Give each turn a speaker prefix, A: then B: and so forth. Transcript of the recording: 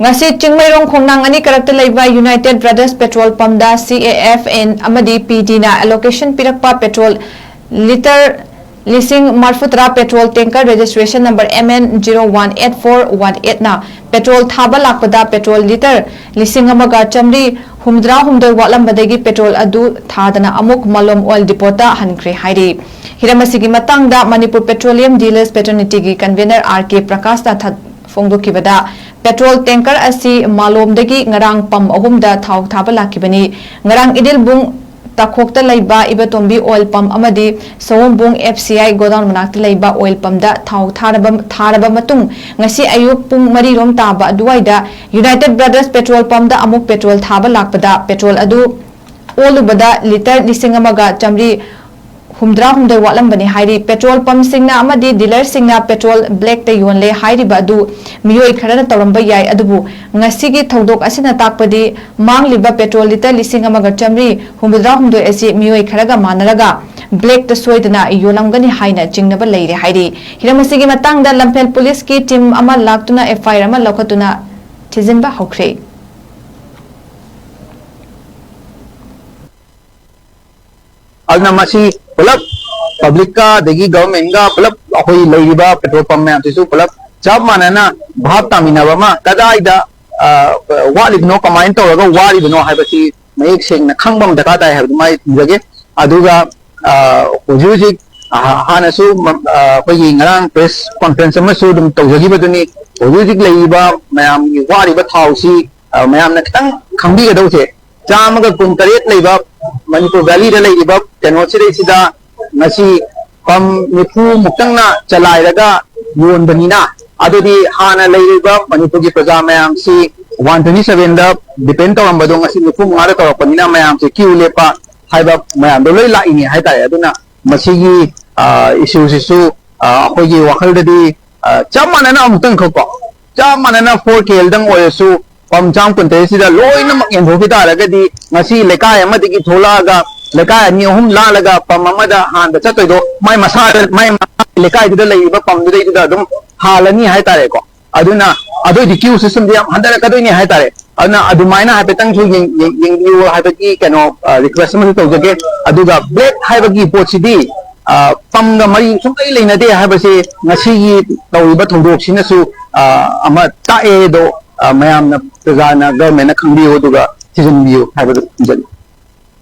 A: ngasi chingmairong khongnang ani karakta leiba United Brothers Petrol Pump da CAFN amadi PD na allocation pirakpa petrol liter lising marfutra petrol tanker registration number MN018418 na petrol thaba lakpada petrol liter lising amaga chamri humdra humdoi watlambadagi petrol adu thadana amuk malom oil depot da hankre hairi hiramasigi matangda Manipur Petroleum Dealers Fraternity gi convener RK Prakash da phongdokibada petrol tanker asi malomdagi ngarang pam ahumda thau thaba lakibani ngarang idil bung takhokta leiba ibatombi oil pump amadi sombung FCI godown manakta leiba oil pump da thau tharaba matung ngasi ayuk pung mari rom taba duwaida United Brothers Petrol Pump da amuk petrol thaba lakpada petrol adu olubada liter lisingamaga chamri humdra humdoi watlambani hairi petrol pump singna amadi dealer singna petrol black ta yonle hairi badu miyoi kharana tawramba yai adubu ngasigi thodok asina takpadi mangliba petrol liter lisingamaga chamri humdra humdoi asi miyoi kharaga manaraga black ta soidana yolamgani haina jingnaba leire hairi hiramasigi matangda Lamphel police ki team ama laktuna FIR ama lokhatuna thijinba hokre
B: adna masi pullap public ka degi government ga pullap ahoi leiba petrol pump me tisu pullap chap manana bhab tamina bama kadai da wali no comment to ga wali no haibasi mayek sing na khangbam daka dai habi mai jage aduga hujuji hana su pagi ngarang press conference ma su dum tawjagi baduni hujuji leiba mayam gi wali ba thausi mayam na tang khangbi ga dawse chamaga kuntaret leiba Manipur Valley da leiba keno chire sida ngasi pam nifu muktangna chalairaga yon banina adudi hana leiba Manipur gi praja mayam si 127 da depend tawambado ngasi nifu ngara tawpanina mayam si queue lepa haiba mayam do loi laini haitai aduna masigi issue sisu hogi wakhal dadi chamanana amtang khoko chamanana 4KL dang oyesu pam cham kunte sida loina mak yen thoki taragadi ngasi lekai amadigi tholaga lekai ani hum la laga pam amada han da chatoi do mai masa mai lekai dida leiba pam dida dum halani hai tare ko aduna adu di queue system dia handara kadoi ni hai tare aduna adu maina ha petang thu yeng yu ha bagi kano request ma to jage aduga black hai bagi pochidi pam ga mari sungai leina de ha basi ngasi gi tawiba thondok sinasu ama ta e do mayam na prajana government na khangbi ho duga season view ha ba